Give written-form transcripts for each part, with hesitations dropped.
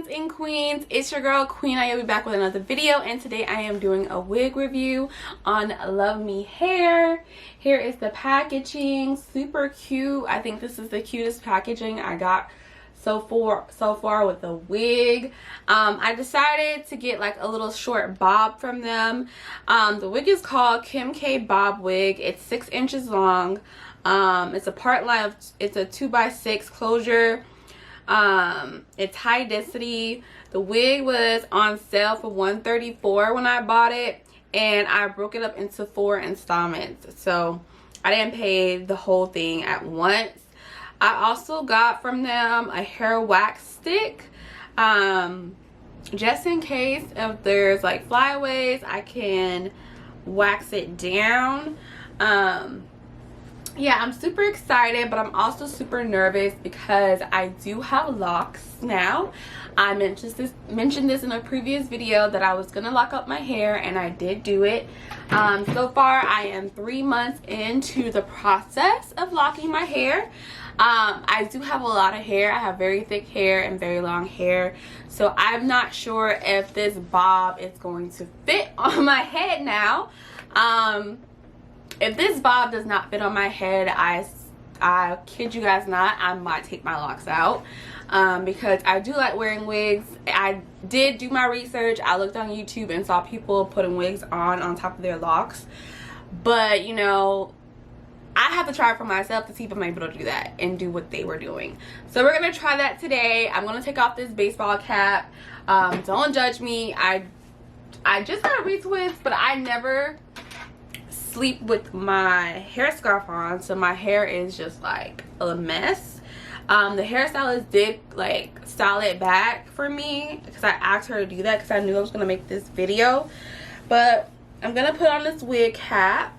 kings and queens, it's your girl QueeNyobee back with another video, and today I am doing a wig review on Luvme Hair. Here is the packaging, super cute. I think this is the cutest packaging I got so far with the wig. I decided to get like a little short bob from them. The wig is called Kim K Bob Wig. It's 6 inches long. It's a Partline, it's a 2x6 closure. It's high density. The wig was on sale for $134 when I bought it, and I broke it up into 4 installments, so I didn't pay the whole thing at once. I also got from them a hair wax stick, just in case if there's like flyaways, I can wax it down. Yeah, I'm super excited, but I'm also super nervous because I do have locks now. I mentioned this in a previous video that I was gonna lock up my hair, and I did do it. So far I am 3 months into the process of locking my hair. I do have a lot of hair. I have very thick hair and very long hair, so I'm not sure if this bob is going to fit on my head now. If this bob does not fit on my head, I kid you guys not, I might take my locks out, because I do like wearing wigs. I did do my research. I looked on YouTube and saw people putting wigs on top of their locks, but you know, I have to try it for myself to see if I'm able to do that and do what they were doing. So we're gonna try that today. I'm gonna take off this baseball cap. Don't judge me. I just got a retwist, but I never sleep with my hair scarf on, so my hair is just like a mess. The hairstylist did like style it back for me because I asked her to do that because I knew I was gonna make this video. But I'm gonna put on this wig cap.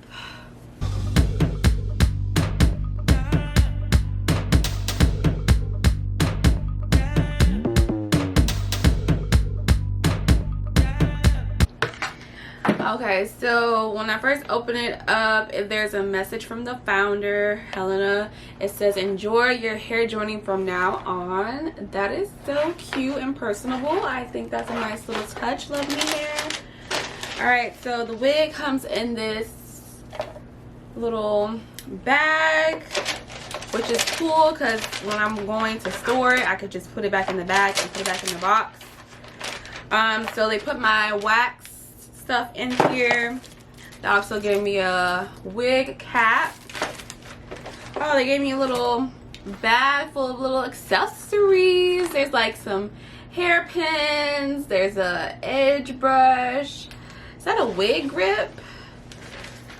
Okay, so when I first open it up, if there's a message from the founder, Helena. It says, enjoy your hair journey from now on. That is so cute and personable. I think that's a nice little touch. Luvme Hair. Alright, so the wig comes in this little bag, which is cool because when I'm going to store it, I could just put it back in the bag and put it back in the box. So they put my wax stuff in here. They also gave me a wig cap. Oh, they gave me a little bag full of little accessories. There's like some hairpins. There's a edge brush. Is that a wig grip?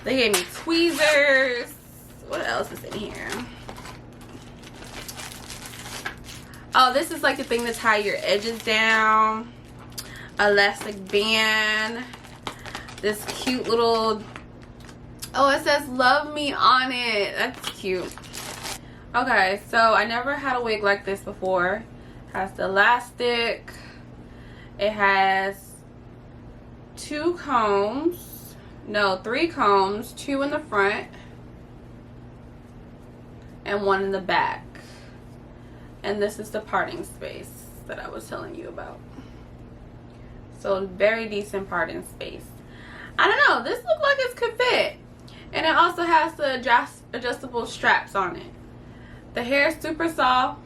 They gave me tweezers. What else is in here? Oh, this is like the thing to tie your edges down. Elastic band. This cute little, oh, it says love me on it. That's cute. Okay, so I never had a wig like this before. It has the elastic. It has 2 combs. No, 3 combs. 2 in the front and 1 in the back. And this is the parting space that I was telling you about. So very decent parting space. I don't know, this looks like it could fit. And it also has the adjustable straps on it. The hair is super soft.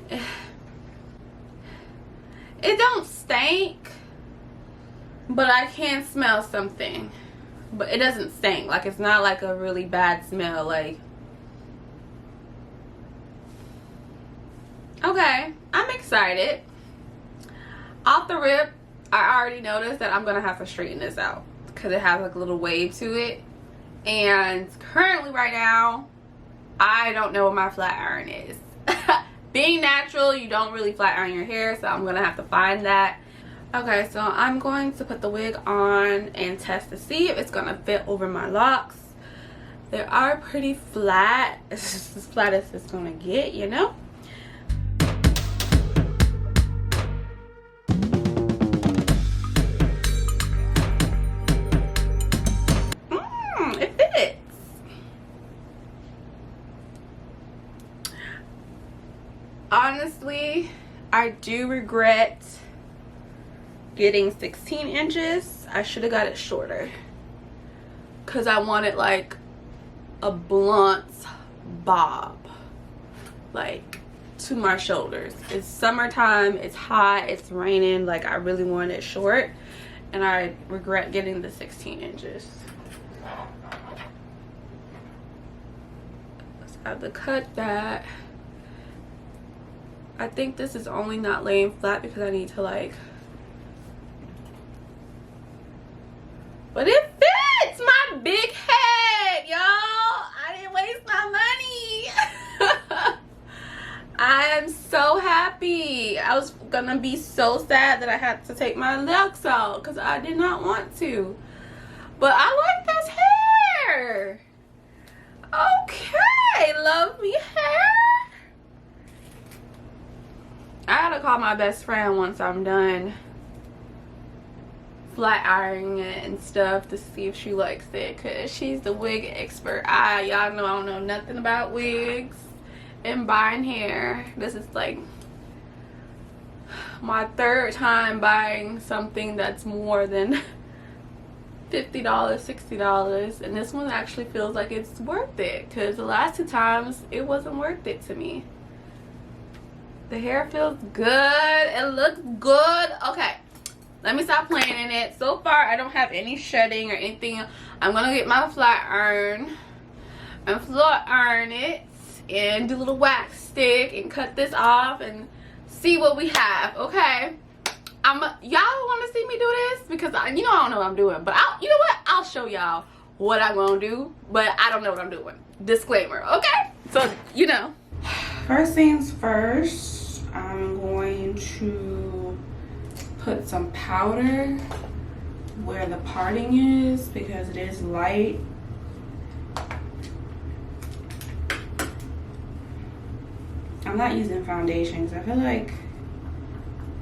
It don't stink, but I can smell something. But it doesn't stink. Like, it's not like a really bad smell. Like, okay, I'm excited. Off the rip, I already noticed that I'm gonna have to straighten this out because it has like a little wave to it, and currently right now I don't know where my flat iron is. Being natural, you don't really flat iron your hair, so I'm gonna have to find that. Okay, so I'm going to put the wig on and test to see if it's gonna fit over my locks. They are pretty flat. It's just as flat as it's gonna get, you know. It fits. Honestly, I do regret getting 16 inches. I should have got it shorter because I wanted like a blunt bob, like to my shoulders. It's summertime, it's hot, it's raining. Like I really wanted it short, and I regret getting the 16 inches. So I have to cut that. I think this is only not laying flat because I need to like, but it fits my big head, y'all. I didn't waste my money. I am so happy. I was gonna be so sad that I had to take my Locs out because I did not want to, but I like this hair. Okay, Luvme Hair. I gotta call my best friend once I'm done flat ironing it and stuff to see if she likes it, because she's the wig expert. Y'all know I don't know nothing about wigs and buying hair. This is like my third time buying something that's more than $50, $60, and this one actually feels like it's worth it, because the last 2 times it wasn't worth it to me. The hair feels good. It looks good. Okay, let me stop playing in it. So far, I don't have any shedding or anything. I'm going to get my flat iron and flat iron it and do a little wax stick and cut this off and see what we have, okay? Y'all want to see me do this? Because, I don't know what I'm doing. But, you know what? I'll show y'all what I'm going to do. But I don't know what I'm doing. Disclaimer, okay? So, you know. First things first, I'm going to put some powder where the parting is because it is light. I'm not using foundation because I feel like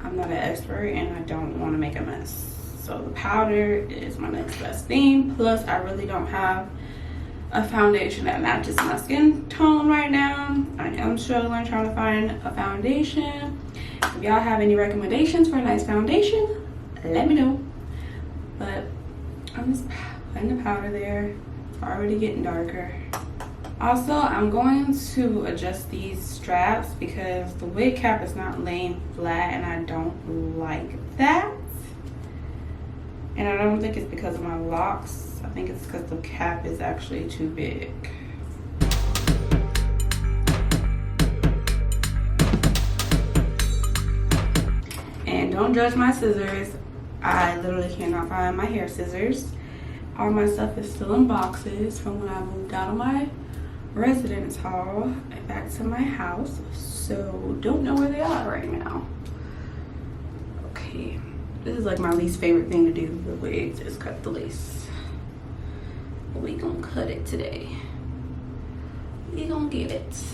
I'm not an expert and I don't want to make a mess. So the powder is my next best thing. Plus, I really don't have a foundation that matches my skin tone right now. I am struggling trying to find a foundation. If y'all have any recommendations for a nice foundation, let me know. But I'm just putting the powder there. It's already getting darker. Also, I'm going to adjust these straps because the wig cap is not laying flat and I don't like that. And I don't think it's because of my locks. I think it's because the cap is actually too big. And don't judge my scissors. I literally cannot find my hair scissors. All my stuff is still in boxes from when I moved out of my residence hall and back to my house. So don't know where they are right now. Okay. This is like my least favorite thing to do with wigs is cut the lace. We gonna cut it today. We gonna get it.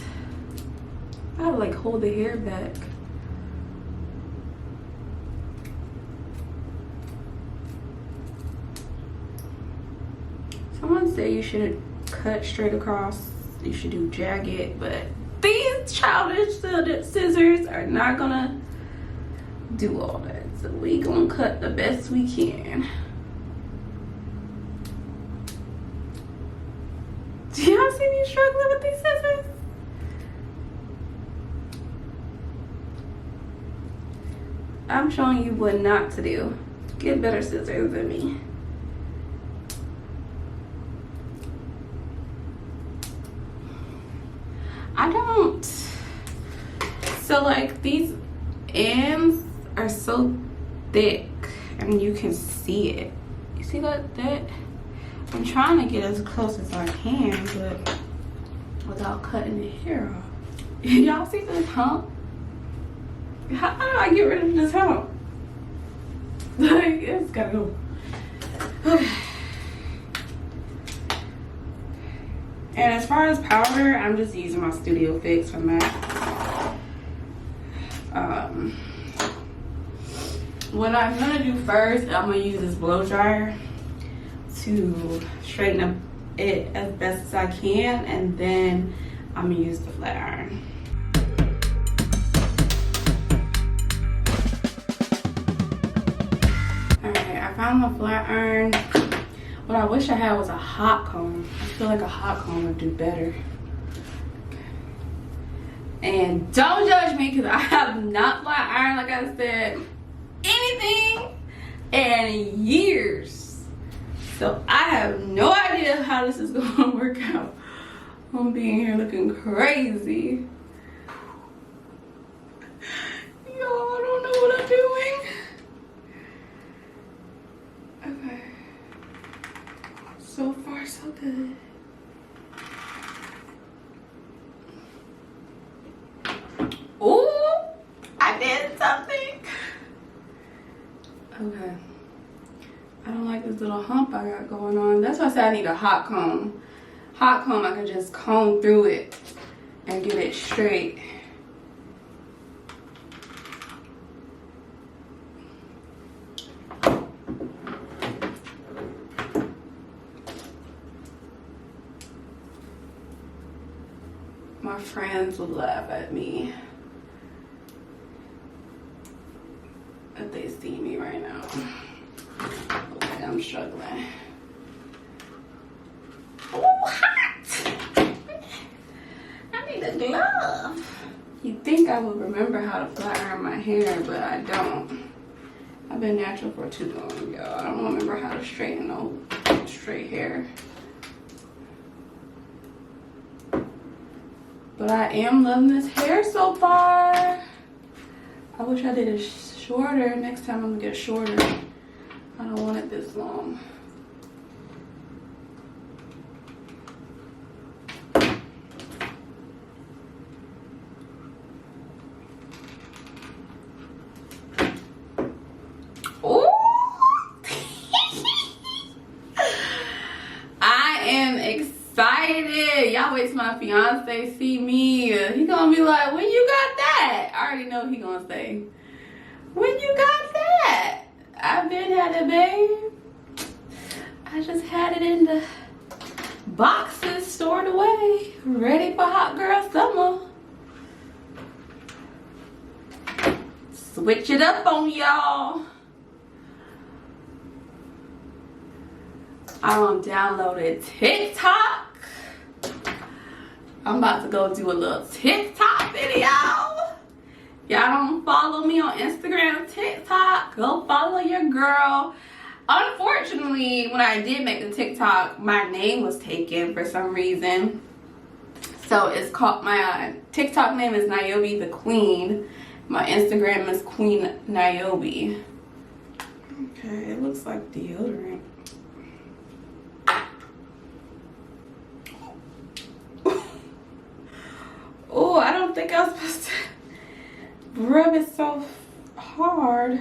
I gotta like hold the hair back. Someone said you shouldn't cut straight across. You should do jagged, but these childish scissors are not gonna do all that. So we gonna cut the best we can. Do y'all see me struggling with these scissors? I'm showing you what not to do. Get better scissors than me. I don't. So like these ends are so thick and you can see it. You see that? I'm trying to get as close as I can, but without cutting the hair off. Y'all see this hump? How do I get rid of this hump? Like, it's gotta go. Okay. And as far as powder, I'm just using my Studio Fix from MAC. What I'm gonna do first, I'm gonna use this blow dryer to straighten up it as best as I can, and then I'm gonna use the flat iron. I found the flat iron. What I wish I had was a hot comb. I feel like a hot comb would do better. And don't judge me because I have not flat iron, like I said, anything in years. So I have no idea how this is going to work out. I'm being here looking crazy. Yo, I don't know what I'm doing. Okay. So far, so good. Ooh, I did something. Okay. I don't like this little hump I got going on. That's why I said I need a hot comb. Hot comb, I can just comb through it and get it straight. My friends would laugh at me if they see me right now. Okay, I'm struggling. Oh, hot! I need a glove. You'd think I would remember how to flat iron my hair, but I don't. I've been natural for too long, y'all. I don't remember how to straighten no straight hair. But I am loving this hair so far. I wish I did it shorter. Next time I'm gonna get shorter. I don't want it this long. Ooh! I am excited. Y'all wait till my fiance see me. He gonna be like, when you got that? I already know he gonna say, when you got that? I've been had it, babe. I just had it in the boxes stored away, ready for hot girl summer. Switch it up on y'all. I downloaded TikTok. I'm about to go do a little TikTok video. Y'all don't follow me on Instagram, TikTok, go follow your girl. Unfortunately, when I did make the TikTok, my name was taken for some reason. So it's called, my TikTok name is Nyobee the Queen. My Instagram is QueeNyobee. Okay, it looks like deodorant. Oh, I don't think I was supposed to rub it so hard.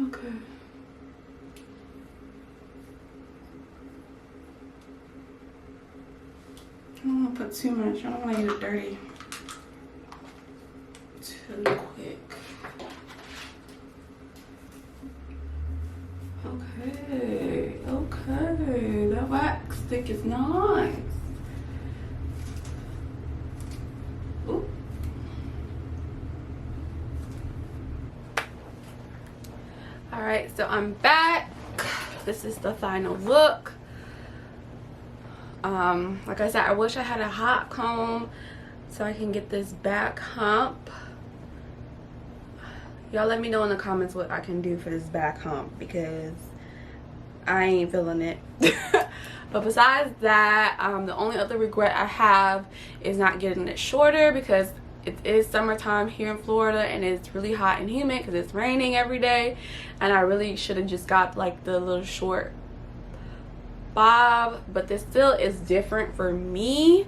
Okay. I don't want to put too much. I don't want to get it dirty too quick. Okay, okay, that wax stick is nice. Ooh. All right, so I'm back. This is the final look. Like I said, I wish I had a hot comb so I can get this back hump. Y'all let me know in the comments what I can do for this back hump because I ain't feeling it. But besides that, the only other regret I have is not getting it shorter because it is summertime here in Florida and it's really hot and humid because it's raining every day, and I really should have just got like the little short bob, but this still is different for me.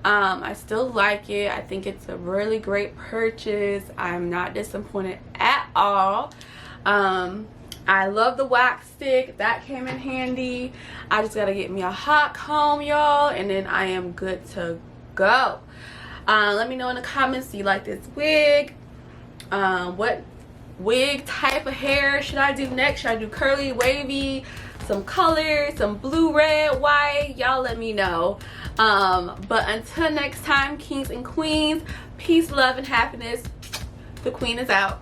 I still like it. I think it's a really great purchase. I'm not disappointed at all. I love the wax stick. That came in handy. I just gotta get me a hot comb, y'all, and then I am good to go. Let me know in the comments, do you like this wig? What wig type of hair should I do next? Should I do curly, wavy, some colors, some blue, red, white, y'all let me know. But until next time, kings and queens, peace, love, and happiness. The queen is out.